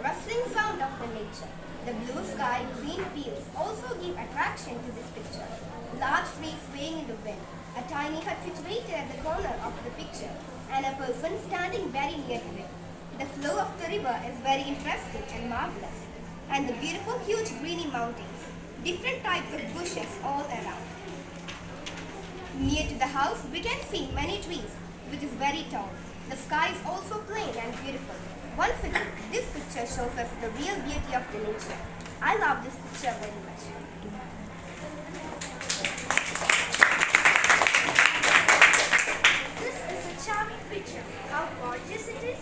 rustling sound of the nature. The blue sky, green fields also give attraction to this picture. Large trees swaying in the wind, a tiny hut situated at the corner of the picture, and a person standing very near to it. The flow of the river is very interesting and marvelous, and the beautiful huge greeny mountains, different types of bushes all around. Near to the house, we can see many trees, which is very tall. The sky is also plain and beautiful. Once again, this picture shows us the real beauty of the nature. I love this picture very much. This is a charming picture. How gorgeous it is.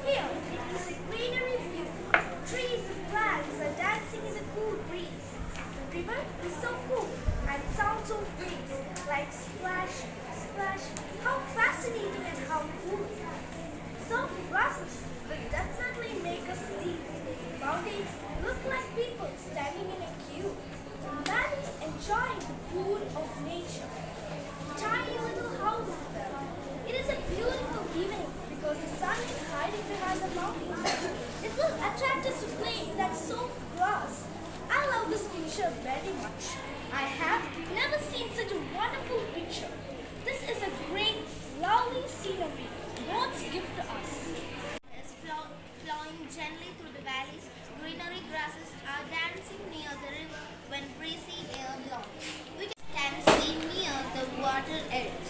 Here, it is a greenery view. Trees and plants are dancing in the cool breeze. The river is so cool and sounds of waves like splash, splash. How fascinating and how cool. Soft grasses will definitely make us sleep. Mountains look like people standing in a queue. Valleys enjoying the cool of nature. Tiny little houses there. It is a beautiful evening because the sun is hiding behind the mountains. It will attract us to play in that soft grass. I love this picture very much. I have never seen such a wonderful picture. This is a great, lovely scenery God's gift to us. Is flowing gently through the valleys. Greenery grasses are dancing near the river when breezy air blows. We can see near the water edge.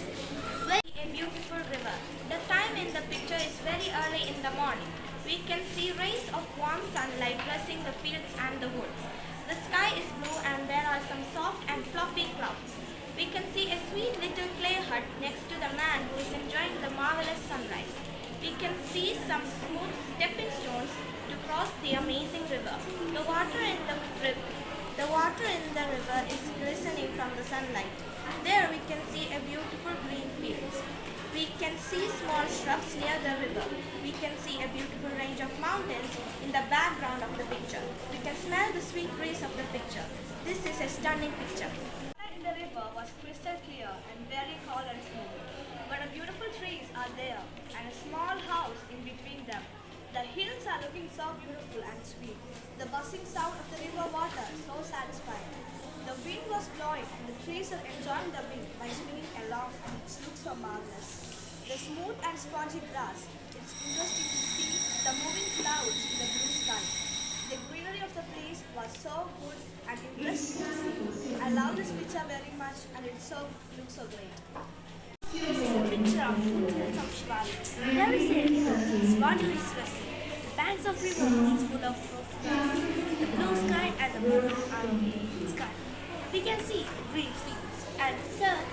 A beautiful river. The time in the picture is very early in the morning. We can see rays of warm sunlight blessing the fields and the woods. The sky is blue and there are some soft and fluffy clouds. We can see a sweet little clay hut next to the man who is enjoying the marvelous sunrise. We can see some smooth stepping stones to cross the amazing river. The water in the river is glistening from the sunlight. There we can see a beautiful green fields. We can see small shrubs near the river. We can see a beautiful range of mountains in the background of the picture. We can smell the sweet breeze of the picture. This is a stunning picture. The river was crystal clear and very calm and smooth. But beautiful trees are there and a small house in between them. The hills are looking so beautiful and sweet. The buzzing sound of the river water is so satisfying. The wind was blowing and the trees are enjoying the wind by swinging along and it looks so marvelous. The smooth and spongy grass, it's interesting to see the moving clouds in the blue sky. The greenery of the place was so good and interesting to see. I love this picture very much and it looks so great. This is a picture of foothills of Shivali. There is a river, its water is crystal. The banks of river is full of grass. The blue sky and the blue sky. We can see green fields and sun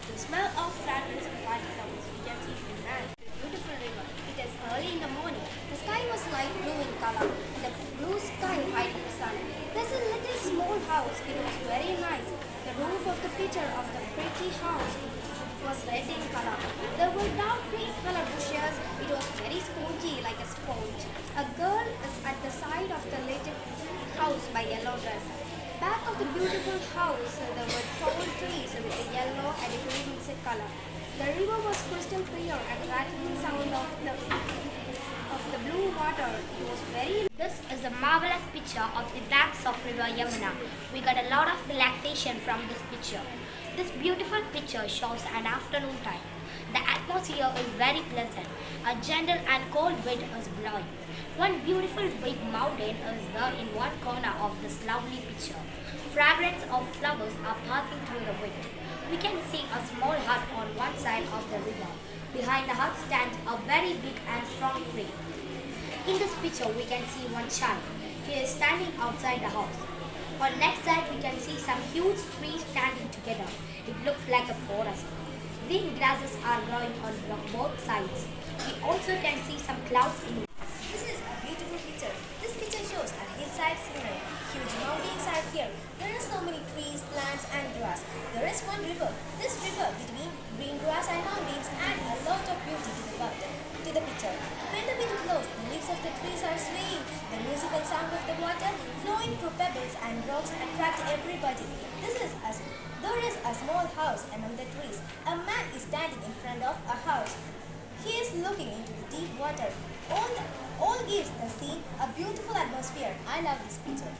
the smell of fragrance of white flowers. We can see in land. Beautiful river. It is early in the morning. The sky was light blue in color, and the blue sky hiding the sun. There's a little small house. It was very nice. The roof of the picture of the pretty house was red in color. There were dark green color bushes. It was very spongy like a sponge. A girl is at the side of the little house by yellow dress. Back of the beautiful house, there were tall trees with a yellow and a green mixed color. The river was crystal clear and rattling sound of the blue water. It was very. This is a marvelous picture of the banks of river Yamuna. We got a lot of relaxation from this picture. This beautiful picture shows an afternoon time. The atmosphere is very pleasant. A gentle and cold wind is blowing. One beautiful big mountain is there in one corner of this lovely picture. Fragrance of flowers are passing through the wind. We can see a small hut on one side of the river. Behind the hut stands a very big and strong tree. In this picture, we can see one child. He is standing outside the house. On the next side, we can see some huge trees standing together. It looks like a forest. Green grasses are growing on both sides. We also can see some clouds in. This is a beautiful picture. This picture shows a hillside scenery. Huge mountains are here. There are so many trees, plants and grass. There is one river. This river between green grass and mountains add a lot of beauty to the picture. When the wind blows, the leaves of the trees are swaying. The musical sound of the water flowing through pebbles and rocks attract everybody. There is a small house among the trees. A man is standing in front of a house. He is looking into the deep water. All gives a beautiful atmosphere. I love this picture.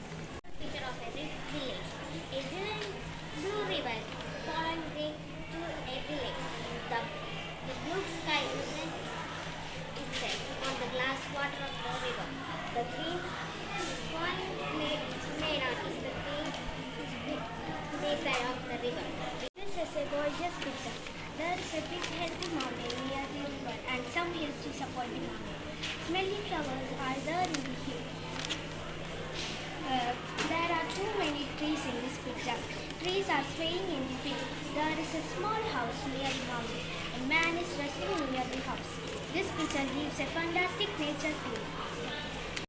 Picture of a village. A glittering blue river following green to a village. The blue sky reflects itself on the glass water of the river. The green falling made on is the green bayside of the river. This is a gorgeous picture. There is a big healthy mountain near the river and some hills to support the mountain. Smelly flowers are there in the hill. There are too many trees in this picture. Trees are swaying in the wind. There is a small house near the mountain. A man is resting near the house. This picture gives a fantastic nature feel.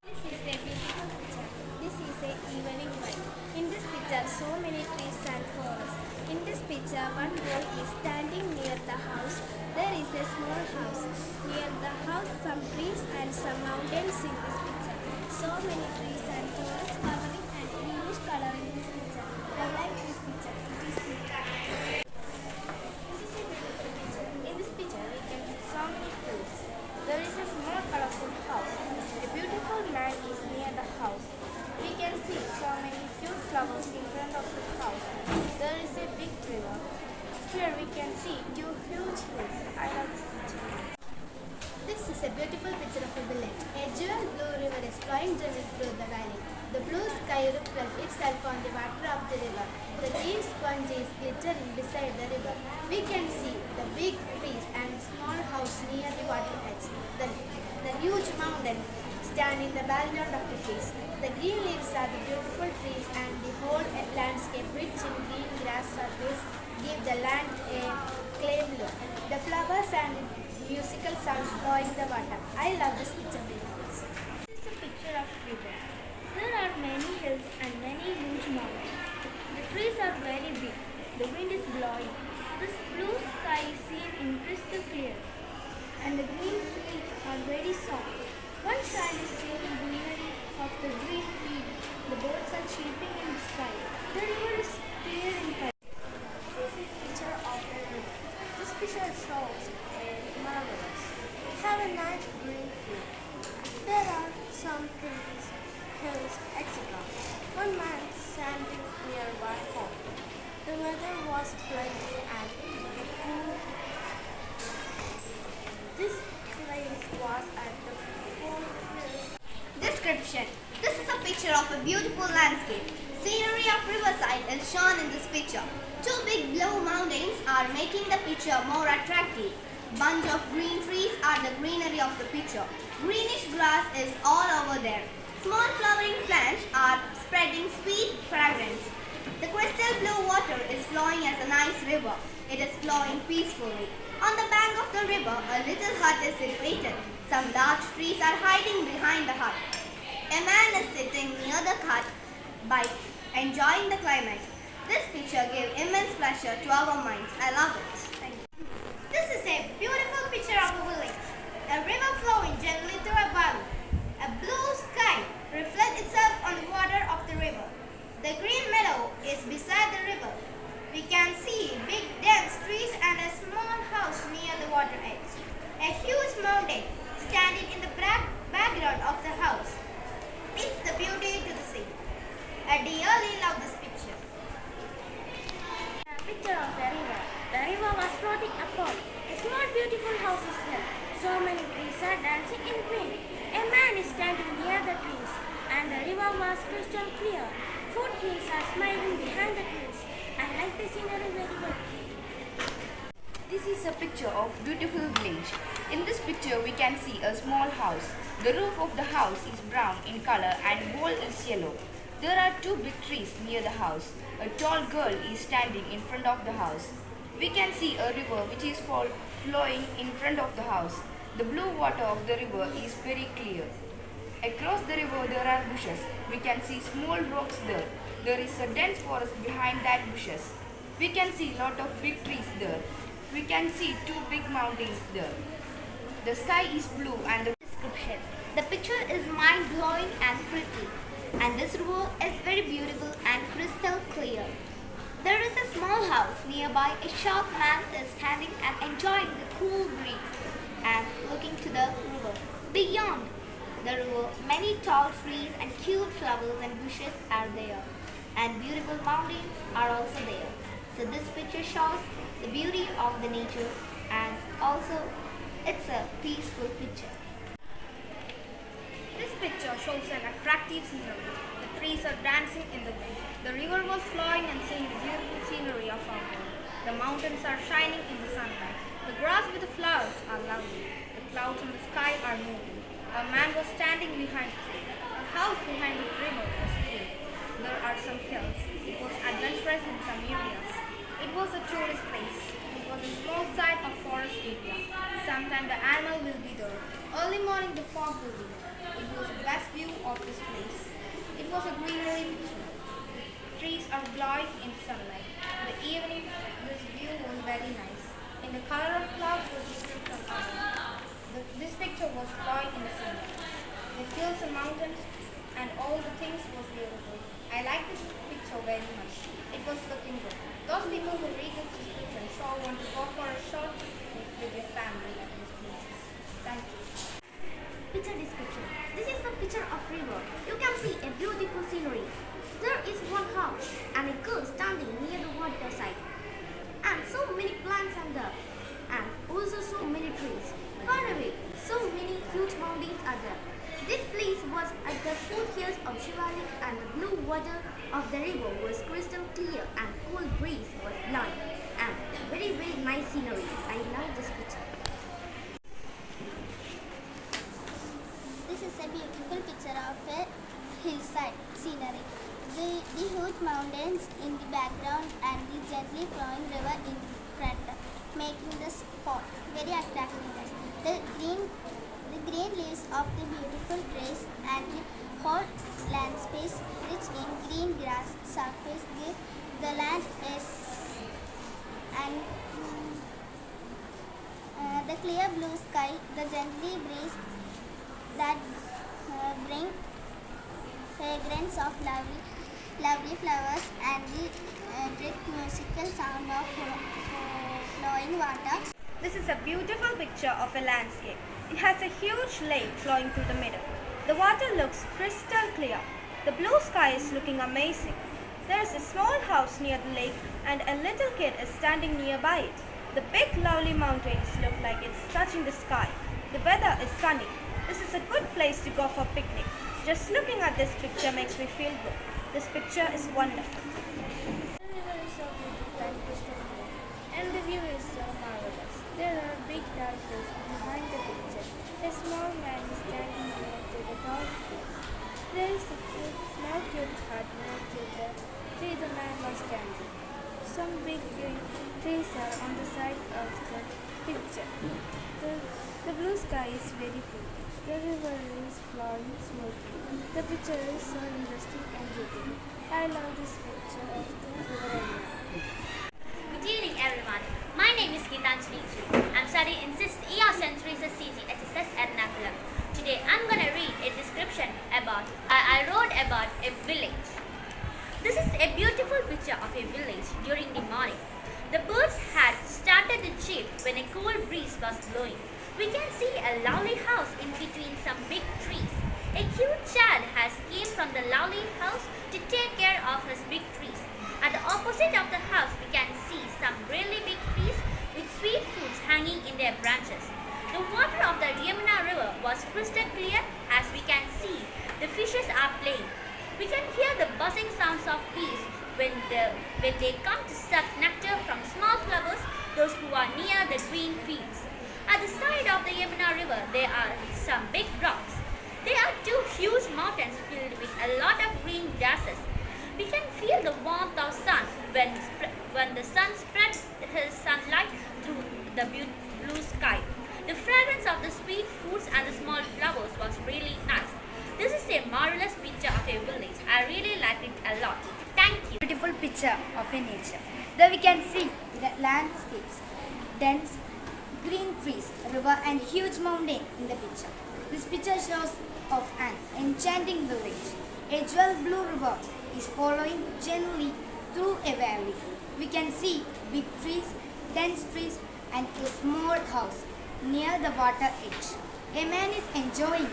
This is a beautiful picture. This is a evening light. In this picture, so many trees and forests. In this picture, one girl is standing near the house. There is a small house. Near the house, some trees and some mountains in this picture. So many trees and forests covering an greenish color in this picture. I like this picture. It is beautiful. This is a beautiful picture. In this picture, we can see so many trees. There is a small colorful house. A beautiful man is near the house. We can see so many cute flowers in front of the house. There is a big river. Here we can see two huge hills. I love this picture. This is a beautiful picture of a village. A jewel blue river is flowing gently through the valley. The blue sky reflects itself on the water of the river. The green sponge is glittering beside the river. We can see the big trees and small house near the water edge. The huge mountain stand in the background of the trees. The green leaves are the beautiful trees and the whole landscape rich in green grass surface give the land a clay look. The flowers and musical sounds flowing the water. I love this picture very much. This is a picture of river. There are many hills and many huge mountains. The trees are very big. The wind is blowing. This blue sky is seen in crystal clear. And the green fields are very soft. One child is seen in greenery of the green field. The birds are chirping in the sky. The river is clear in color. This is a picture of a river. This picture shows a marvelous. We have a nice green field. There are some trees, hills, etc. One man standing nearby home. The weather was pleasant and cool. This place was at the foot. Description. This is a picture of a beautiful landscape. Scenery of riverside is shown in this picture. Two big blue mountains are making the picture more attractive. Bunch of green trees are the greenery of the picture. Greenish grass is all over there. Small flowering plants are spreading sweet fragrance. The crystal blue water is flowing as a nice river. It is flowing peacefully. On the bank of the river, a little hut is situated. Some large trees are hiding behind the hut. A man is sitting near the hut by enjoying the climate. This picture gave immense pleasure to our minds. I love it. Thank you. This is a beautiful picture of a village. A river flowing gently through a valley. A blue sky reflects itself on the water of the river. The green meadow is beside the river. We can see big dense trees and a small house near the water edge. A huge mountain standing in the background of the house. It's the beauty to the sea. I dearly love this picture. A picture of a river. The river was floating upward. A small beautiful house is there. So many trees are dancing in wind. A man is standing near the trees and the river was crystal clear. Foothills are smiling behind the trees. I like the scenery very well. This is a picture of beautiful village. In this picture we can see a small house. The roof of the house is brown in color and wall is yellow. There are two big trees near the house. A tall girl is standing in front of the house. We can see a river which is flowing in front of the house. The blue water of the river is very clear. Across the river there are bushes. We can see small rocks there. There is a dense forest behind that bushes. We can see lot of big trees there. We can see two big mountains there. The sky is blue and the Description. The picture is mind-blowing and pretty. And this river is very beautiful and crystal clear. There is a small house nearby. A short man is standing and enjoying the cool breeze and looking to the river. Beyond, the river, many tall trees and cute flowers and bushes are there. And beautiful mountains are also there. So this picture shows the beauty of the nature and also it's a peaceful picture. This picture shows an attractive scenery. The trees are dancing in the wind. The river was flowing and seeing the beautiful scenery of our world. The mountains are shining in the sunlight. The grass with the flowers are lovely. The clouds in the sky are moving. A man was standing behind a tree. A house behind the river was clean. There are some hills. It was adventurous in some areas. It was a tourist place. It was a small side of forest area. Sometime the animal will be there. Early morning the fog will be there. It was the best view of this place. It was a greenery picture. The trees are glowing in sunlight. In the evening, this view was very nice. In the color of clouds was different from others. This picture was glowing in the sunlight. The hills and mountains and all the things was beautiful. I like this picture very much. It was looking good. Those people who read this description sure want to go for a short trip with their family at these places. Thank you. Picture description. This is the picture of river. You can see a beautiful scenery. There is one house and a girl standing near the water side. And so many plants and there. And also so many trees. Far away, so many huge mountains are there. This place was at the foothills of Shivalik and the blue water of the river was crystal clear and cool breeze was blowing. And very nice scenery. I love this picture. This is a beautiful picture of a hillside scenery. The huge mountains in the background and the gently flowing river in front, making the spot very attractive. The green leaves of the beautiful trees and the whole land space rich in green grass surface give the land is and the clear blue sky, the gently breeze that bring fragrance of lovely flowers and the great musical sound of flowing water. This is a beautiful picture of a landscape. It has a huge lake flowing through the middle. The water looks crystal clear. The blue sky is looking amazing. There is a small house near the lake and a little kid is standing nearby it. The big lovely mountains look like it's touching the sky. The weather is sunny. This is a good place to go for a picnic. Just looking at this picture makes me feel good. This picture is wonderful. The river is so beautiful and crystal clear, and the view is so marvelous. There are big dark hills behind the picture. A small man is standing near to the tall trees. There is a small cute hut near to the tree the man was standing. Some big green trees are on the sides of the picture. The blue sky is very pretty. The river is flowing smoothly. The picture is so interesting and beautiful. I love this picture of the river Yamuna. Good evening, everyone. My name is Niranjana. I'm studying in 6th year St. Teresa CGHSS Ernakulam. Today, I'm going to read a description about I wrote about a village. This is a beautiful picture of a village during the morning. The birds had started to chirp when a cool breeze was blowing. We can see a lovely house in between some big trees. A cute child has came from the lovely house to take care of his big trees. At the opposite of the house, we can see some really big trees with sweet fruits hanging in their branches. The water of the Yamuna river was crystal clear as we can see the fishes are playing. We can hear the buzzing sounds of bees when they come to suck nectar from small flowers, those who are near the green fields. At the side of the Yamuna river, there are some big rocks. There are two huge mountains filled with a lot of green grasses. We can feel the warmth of sun when the sun spreads his sunlight through the blue sky. The fragrance of the sweet fruits and the small flowers was really nice. This is a marvelous picture of a village. I really liked it a lot. Thank you. Beautiful picture of a nature. There we can see the landscapes, dense green trees, river and huge mountain in the picture. This picture shows of an enchanting village. A jewel blue river is following gently through a valley. We can see big trees, dense trees and a small house near the water edge. A man is enjoying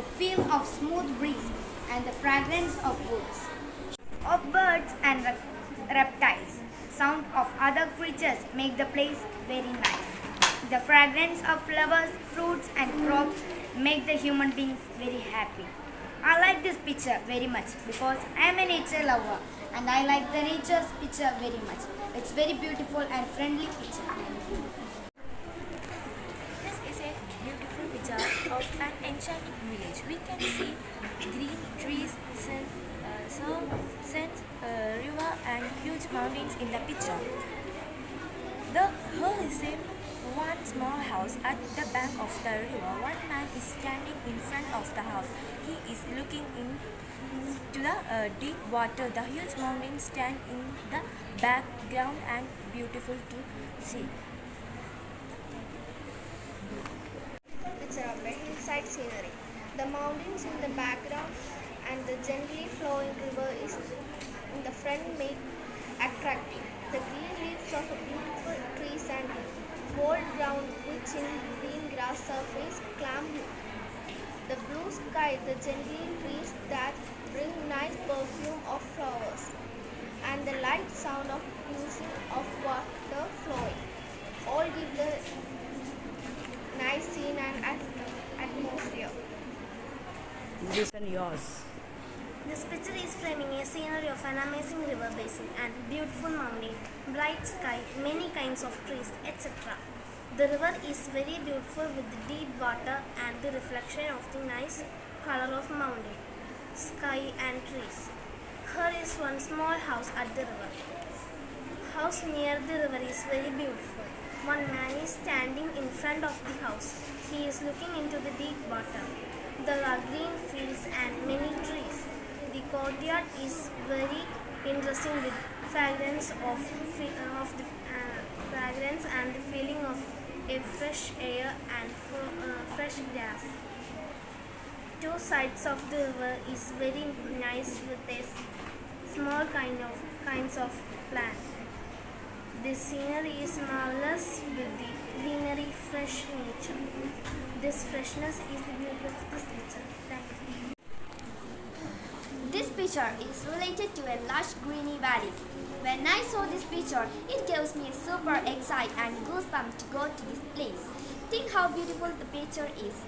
the feel of smooth breeze, and the fragrance of woods, of birds and reptiles. Sound of other creatures make the place very nice. The fragrance of flowers, fruits and crops make the human beings very happy. I like this picture very much because I am a nature lover and I like the nature's picture very much. It's very beautiful and friendly picture. This is a beautiful picture of an enchanted village. We can see green trees, sun, river and huge mountains in the picture. The whole is a one small house at the bank of the river. One man is standing in front of the house. He is looking into the deep water. The huge mountains stand in the background and beautiful to see. Picture of the hillside scenery. The mountains in the background and the gently flowing river is in the front make attractive. The green leaves of a beautiful trees and bold ground which in green grass surface clam the blue sky, the gently breeze that bring nice perfume of flowers, and the light sound of music of water flowing, all give the nice scene and atmosphere. This one yours. This picture is framing a scenery of an amazing river basin and beautiful mountain, bright sky, many kinds of trees, etc. The river is very beautiful with the deep water and the reflection of the nice color of mountain, sky and trees. Here is one small house at the river. House near the river is very beautiful. One man is standing in front of the house. He is looking into the deep water. There are green fields and many trees. The courtyard is very interesting with fragrance the fragrance and the feeling of a fresh air and fresh grass. Two sides of the river is very nice with a small kinds of plant. The scenery is marvelous with the greenery, fresh nature. This freshness is the beauty of this picture. Thank you. This picture is related to a lush greeny valley. When I saw this picture, it gives me a super excitement and goosebumps to go to this place. Think how beautiful the picture is.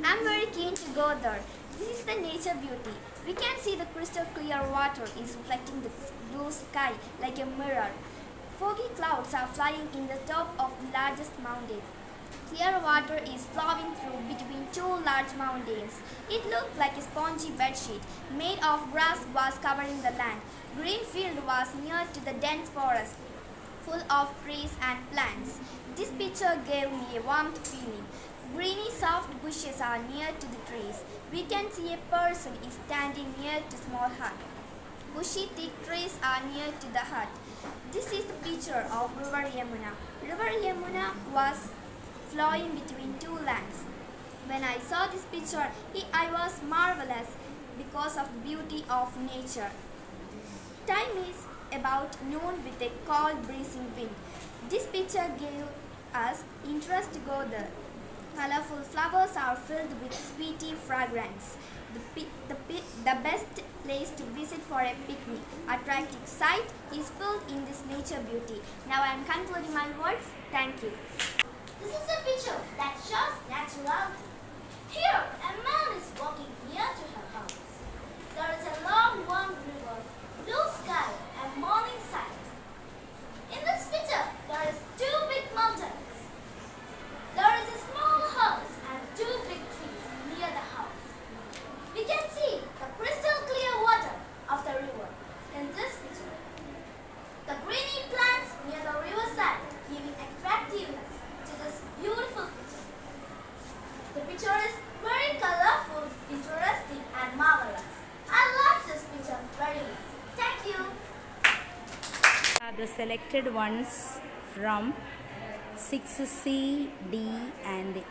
I'm very keen to go there. This is the nature beauty. We can see the crystal clear water is reflecting the blue sky like a mirror. Foggy clouds are flying in the top of the largest mountain. Clear water is flowing through between two large mountains. It looked like a spongy bedsheet made of grass was covering the land. Green field was near to the dense forest, full of trees and plants. This picture gave me a warm feeling. Greeny soft bushes are near to the trees. We can see a person is standing near to small hut. Bushy thick trees are near to the hut. This is the picture of River Yamuna. River Yamuna was flowing between two lands. When I saw this picture, I was marvelous because of the beauty of nature. Time is about noon with a cold breezing wind. This picture gave us interest to go there. Colorful flowers are filled with sweety fragrance. The best place to visit for a picnic. Attractive sight is filled in this nature beauty. Now I am concluding my words. Thank you. This is a picture that shows naturality. Here, a man is walking near to her house. There is a long, warm river, blue sky, and morning sun. In this picture, there is two big mountains. There is a small house and two big trees near the house. We can see the crystal clear water of the river in this picture. The greeny plants near the riverside giving attractiveness to this beautiful picture. The picture is very colorful, interesting and marvelous. I love this picture very much. Thank you. Are the selected ones from 6C, D and E.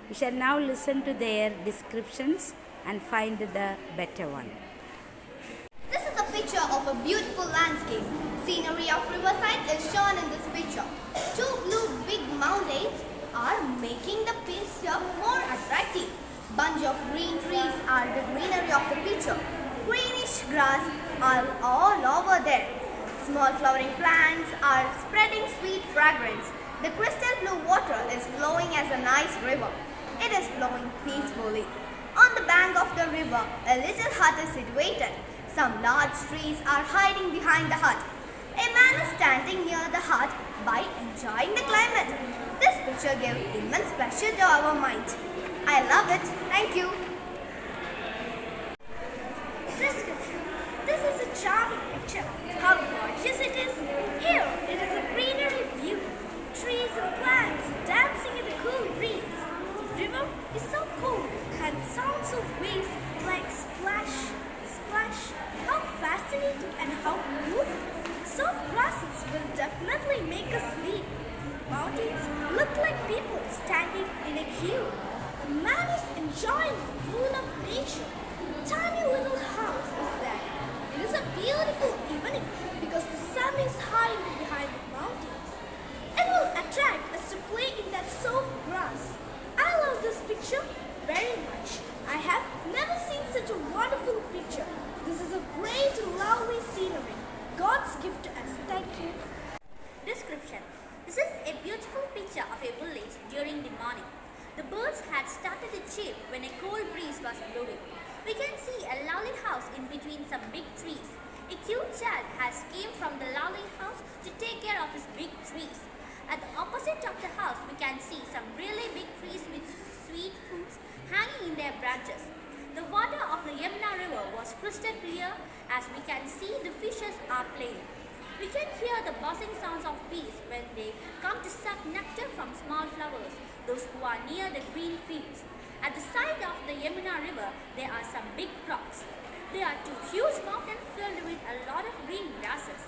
We shall now listen to their descriptions and find the better one. This is a picture of a beautiful landscape. Scenery of riverside is shown in this picture. Two blue big mountains are making the picture more attractive. Bunch of green trees are the greenery of the picture. Greenish grass are all over there. Small flowering plants are spreading sweet fragrance. The crystal blue water is flowing as a nice river. It is flowing peacefully. On the bank of the river, a little hut is situated. Some large trees are hiding behind the hut. A man is standing near the hut by enjoying the climate. This picture gave immense pleasure to our mind. I love it. Thank you. Description. This is a charming picture. How gorgeous it is. Here it is a greenery view. Trees and plants dancing in the cool breeze. The river is so cool and sounds of waves like splash, splash. How fascinating and how cool. Soft grasses will definitely make us sleep. Mountains look like people standing in a queue. A man is enjoying the cool of nature. Tiny little house is there. It is a beautiful evening because the sun is hiding behind the mountains. It will attract us to play in that soft grass. I love this picture very much. I have never seen such a wonderful picture. This is a great, lovely scenery. God's gift to us. Thank you. Description. This is a beautiful picture of a village during the morning. The birds had started to chirp when a cold breeze was blowing. We can see a lovely house in between some big trees. A cute child has came from the lovely house to take care of his big trees. At the opposite of the house, we can see some really big trees with sweet fruits hanging in their branches. The water of the Yamuna river was crystal clear as we can see the fishes are playing. We can hear the buzzing sounds of bees when they come to suck nectar from small flowers, those who are near the green fields. At the side of the Yamuna river, there are some big rocks. There are two huge mountains filled with a lot of green grasses.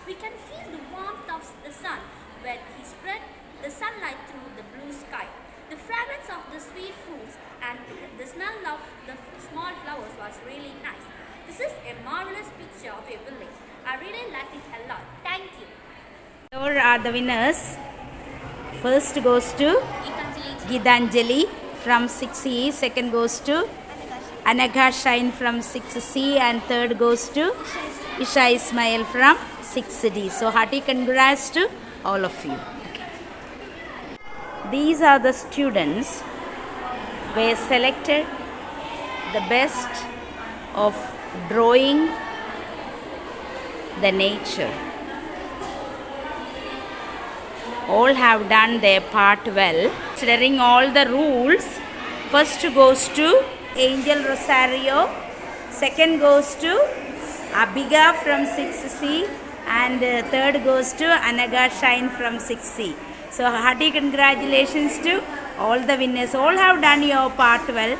We can feel the warmth of the sun when he spread the sunlight through the blue sky. The fragrance of the sweet fruits and the smell of the small flowers was really nice. This is a marvelous picture of a village. I really liked it a lot. Thank you. Here are the winners. First goes to Gitanjali from 6E, second goes to Anagha Shine from 6C, and third goes to Isha Ismail from 6D. So hearty congrats to all of you. These are the students were selected the best of drawing the nature. All have done their part well. Considering all the rules, first goes to Angel Rosario, second goes to Abiga from 6C, and third goes to Anaga Shine from 6C. So hearty congratulations to all the winners. All have done your part well.